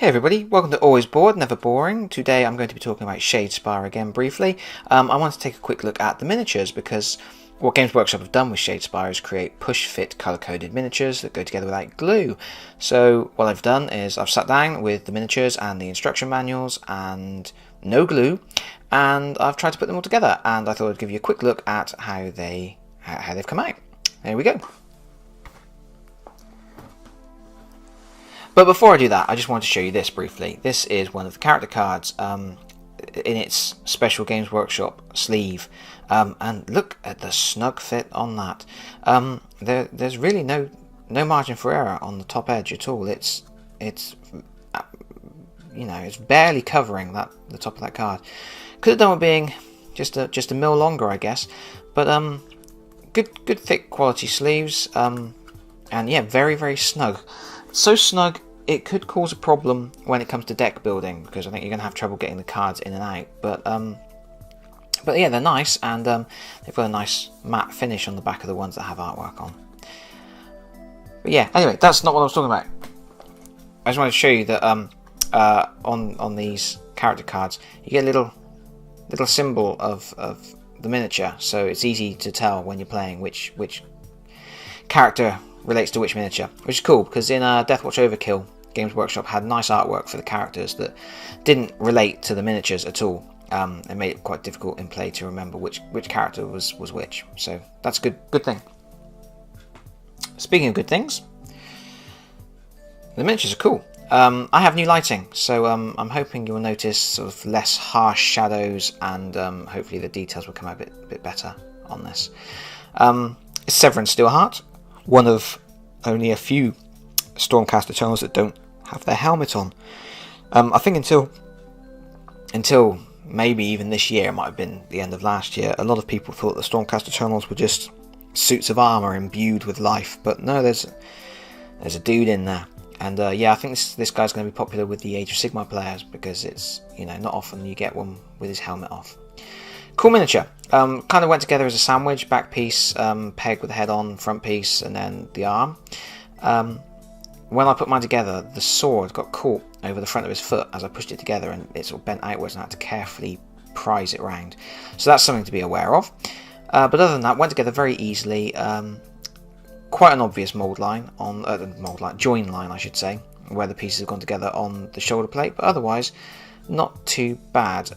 Hey everybody, welcome to Always Bored, Never Boring. Today I'm going to be talking about Shadespire again briefly. I want to take a quick look at the miniatures because what Games Workshop have done with Shadespire is create push-fit colour-coded miniatures that go together without glue. So what I've done is I've sat down with the miniatures and the instruction manuals and no glue, and I've tried to put them all together, and I thought I'd give you a quick look at how they've come out. There we go. But before I do that, I just wanted to show you this briefly. This is one of the character cards in its special Games Workshop sleeve. And look at the snug fit on that. There's really no margin for error on the top edge at all. It's barely covering the top of that card. Could have done with being just a mil longer, I guess. But good thick quality sleeves. And yeah, very, very snug. So snug it could cause a problem when it comes to deck building, because I think you're going to have trouble getting the cards in and out. But yeah, they're nice, and they've got a nice matte finish on the back of the ones that have artwork on. But yeah, anyway, that's not what I was talking about. I just wanted to show you that on these character cards you get a little symbol of the miniature, so it's easy to tell when you're playing which character relates to which miniature, which is cool, because in Deathwatch Overkill, Games Workshop had nice artwork for the characters that didn't relate to the miniatures at all. It made it quite difficult in play to remember which character was which, so that's a good thing. Speaking of good things, the miniatures are cool. I have new lighting, so I'm hoping you'll notice sort of less harsh shadows, and hopefully the details will come out a bit better on this. It's Severin Steelheart, one of only a few Stormcast Eternals that don't have their helmet on. I think until maybe even this year, it might have been the end of last year, a lot of people thought the Stormcast Eternals were just suits of armour imbued with life, but no, there's a dude in there. And yeah, I think this guy's going to be popular with the Age of Sigmar players, because it's, not often you get one with his helmet off. Cool miniature. Kind of went together as a sandwich. Back piece, peg with the head on, front piece, and then the arm. When I put mine together, the sword got caught over the front of his foot as I pushed it together, and it sort of bent outwards, and I had to carefully prise it round. So that's something to be aware of. But other than that, went together very easily. Quite an obvious mould line on join line, I should say, where the pieces have gone together on the shoulder plate. But otherwise, not too bad.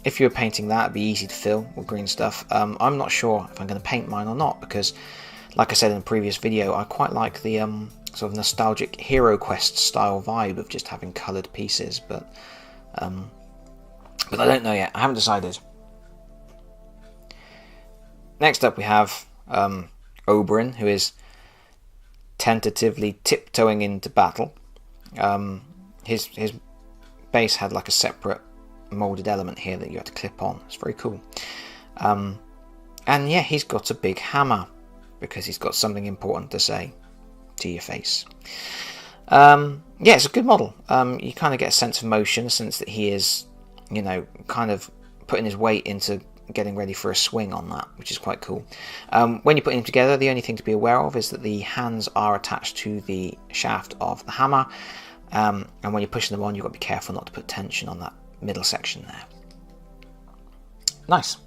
If you were painting that, it'd be easy to fill with green stuff. I'm not sure if I'm going to paint mine or not, because, like I said in the previous video, I quite like the sort of nostalgic Hero Quest style vibe of just having coloured pieces. But I don't know yet. I haven't decided. Next up, we have Oberyn, who is tentatively tiptoeing into battle. His base had like a separate molded element here that you had to clip on. It's very cool. And yeah, he's got a big hammer because he's got something important to say to your face. Yeah, it's a good model. You kind of get a sense of motion, a sense that he is, kind of putting his weight into getting ready for a swing on that, which is quite cool. When you're putting them together, the only thing to be aware of is that the hands are attached to the shaft of the hammer, and when you're pushing them on, you've got to be careful not to put tension on that middle section there. Nice.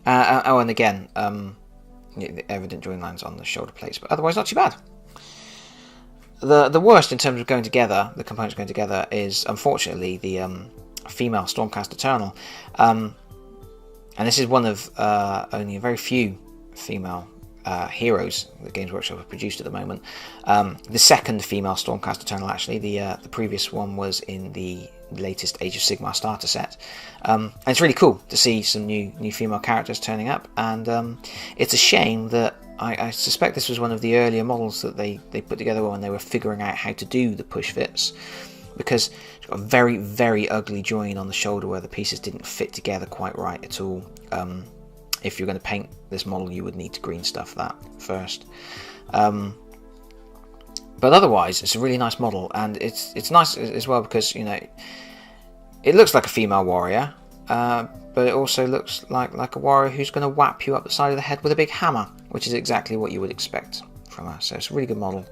And again, the evident join lines on the shoulder plates, but otherwise not too bad. The worst in terms of going together, the components going together, is unfortunately the female Stormcast Eternal. And this is one of only a very few female heroes that Games Workshop have produced at the moment. The second female Stormcast Eternal, actually. The previous one was in the latest Age of Sigmar starter set. And it's really cool to see some new female characters turning up. And it's a shame that I suspect this was one of the earlier models that they put together when they were figuring out how to do the push fits, because it's got a very, very ugly join on the shoulder where the pieces didn't fit together quite right at all. If you're going to paint this model, you would need to green stuff that first. But otherwise, it's a really nice model, and it's nice as well because it looks like a female warrior, but it also looks like a warrior who's going to whap you up the side of the head with a big hammer, which is exactly what you would expect from her. So it's a really good model,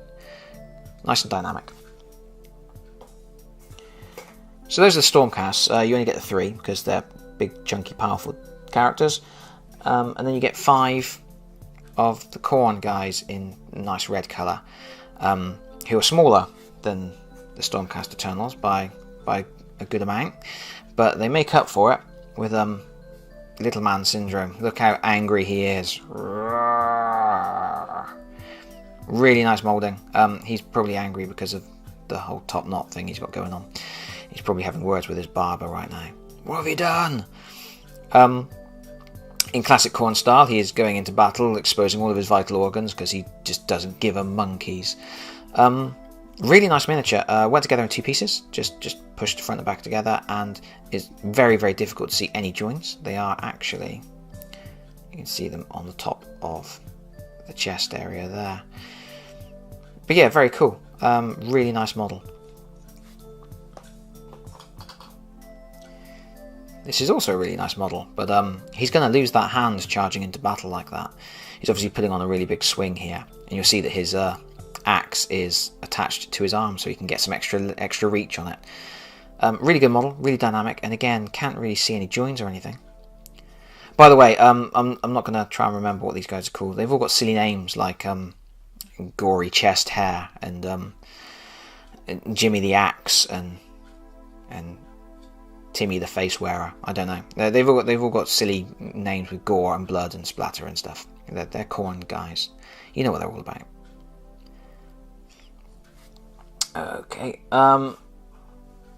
nice and dynamic. So those are the Stormcasts. You only get the 3 because they're big, chunky, powerful characters. And then you get 5 of the Khorne guys in nice red colour, who are smaller than the Stormcast Eternals by a good amount, but they make up for it with little man syndrome. Look how angry he is. Really nice moulding. He's probably angry because of the whole top knot thing he's got going on. He's probably having words with his barber right now. What have you done? In classic Khorne style, he is going into battle, exposing all of his vital organs because he just doesn't give a monkeys. Really nice miniature. Went together in 2 pieces, just pushed front and back together, and it's very, very difficult to see any joins. They are actually, you can see them on the top of the chest area there. But yeah, very cool. Really nice model. This is also a really nice model, but he's going to lose that hand charging into battle like that. He's obviously putting on a really big swing here, and you'll see that his axe is attached to his arm, so he can get some extra reach on it. Really good model, really dynamic, and again, can't really see any joins or anything. By the way, I'm not going to try and remember what these guys are called. They've all got silly names like Gory Chest Hair and Jimmy the Axe and Timmy the Face Wearer. I don't know. They've all got silly names with gore and blood and splatter and stuff. They're Khorne guys. You know what they're all about. Okay.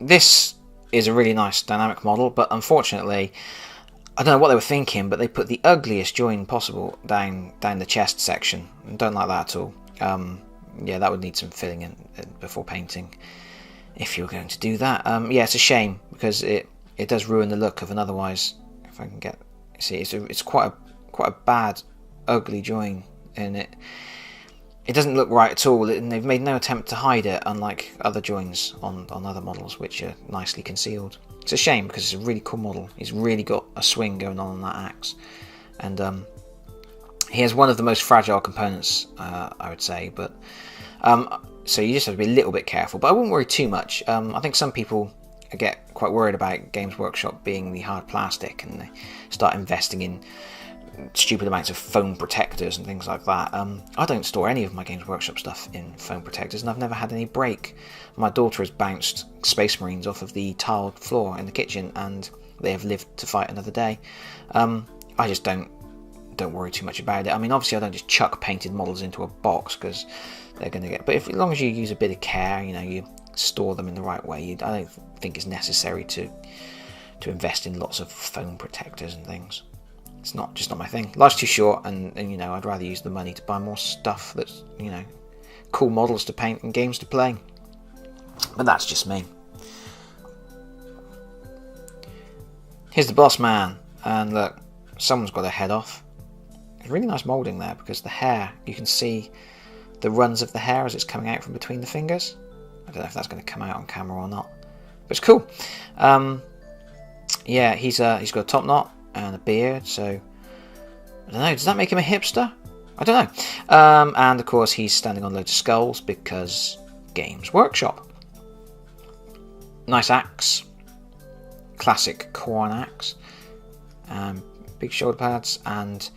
This is a really nice dynamic model, but unfortunately, I don't know what they were thinking, but they put the ugliest join possible down the chest section. I don't like that at all. Yeah, that would need some filling in before painting, if you're going to do that. Yeah, it's a shame because it does ruin the look of an otherwise. If I can get see, it's quite a bad, ugly join, and it doesn't look right at all. And they've made no attempt to hide it, unlike other joins on other models, which are nicely concealed. It's a shame because it's a really cool model. He's really got a swing going on that axe, and he has one of the most fragile components, I would say. But so you just have to be a little bit careful, but I wouldn't worry too much. I think some people get quite worried about Games Workshop being the hard plastic, and they start investing in stupid amounts of foam protectors and things like that. I don't store any of my Games Workshop stuff in foam protectors, and I've never had any break. My daughter has bounced Space Marines off of the tiled floor in the kitchen, and they have lived to fight another day. I just don't worry too much about it. I mean, obviously I don't just chuck painted models into a box because they're going to get, but as long as you use a bit of care, you store them in the right way, I don't think it's necessary to invest in lots of foam protectors and things. It's just not my thing. Life's too short, and I'd rather use the money to buy more stuff that's cool models to paint and games to play. But that's just me. Here's the boss man, and look, someone's got their head off. It's really nice moulding there because the hair, you can see the runs of the hair as it's coming out from between the fingers. I don't know if that's going to come out on camera or not, but it's cool. Yeah, he's got a top knot and a beard, so I don't know, does that make him a hipster? I don't know. And of course he's standing on loads of skulls because Games Workshop. Nice axe, classic Khorne axe, big shoulder pads, and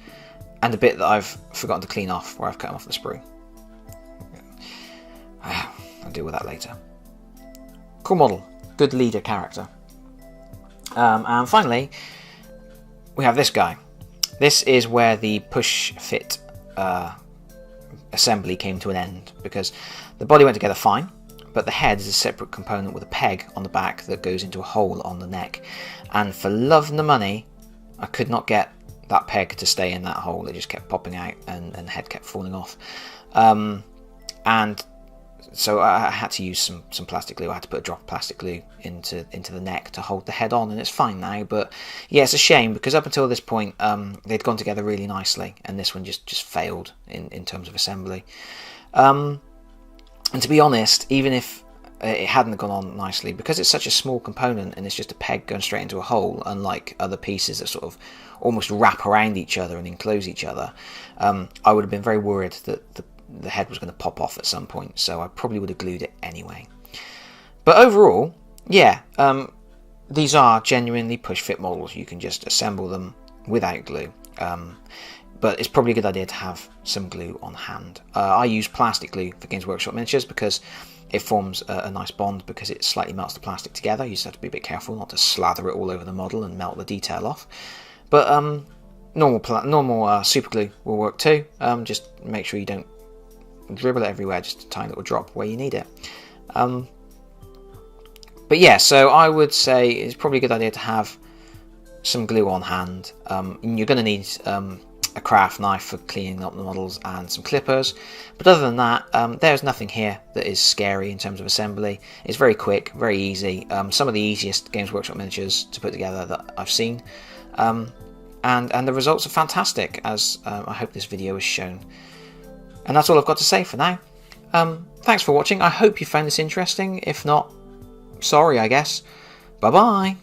a bit that I've forgotten to clean off where I've cut him off the sprue. I'll deal with that later. Cool model, good leader character. And finally, we have this guy. This is where the push fit assembly came to an end, because the body went together fine, but the head is a separate component with a peg on the back that goes into a hole on the neck, and for love and the money I could not get that peg to stay in that hole. It just kept popping out, and the head kept falling off, and so I had to use some plastic glue. I had to put a drop of plastic glue into the neck to hold the head on, and it's fine now. But yeah, it's a shame because up until this point they'd gone together really nicely, and this one just failed in terms of assembly. And to be honest, even if it hadn't gone on nicely, because it's such a small component and it's just a peg going straight into a hole, unlike other pieces that sort of almost wrap around each other and enclose each other, I would have been very worried that the head was going to pop off at some point, so I probably would have glued it anyway. But overall, yeah, these are genuinely push-fit models. You can just assemble them without glue. But it's probably a good idea to have some glue on hand. I use plastic glue for Games Workshop miniatures because it forms a nice bond, because it slightly melts the plastic together. You just have to be a bit careful not to slather it all over the model and melt the detail off. But normal super glue will work too. Just make sure you don't dribble it everywhere, just a tiny little drop where you need it. But yeah, so I would say it's probably a good idea to have some glue on hand. You're going to need a craft knife for cleaning up the models and some clippers, but other than that, there's nothing here that is scary in terms of assembly. It's very quick, very easy. Some of the easiest Games Workshop miniatures to put together that I've seen, and the results are fantastic, as I hope this video has shown. And that's all I've got to say for now. Thanks for watching. I hope you found this interesting. If not, sorry, I guess. Bye bye.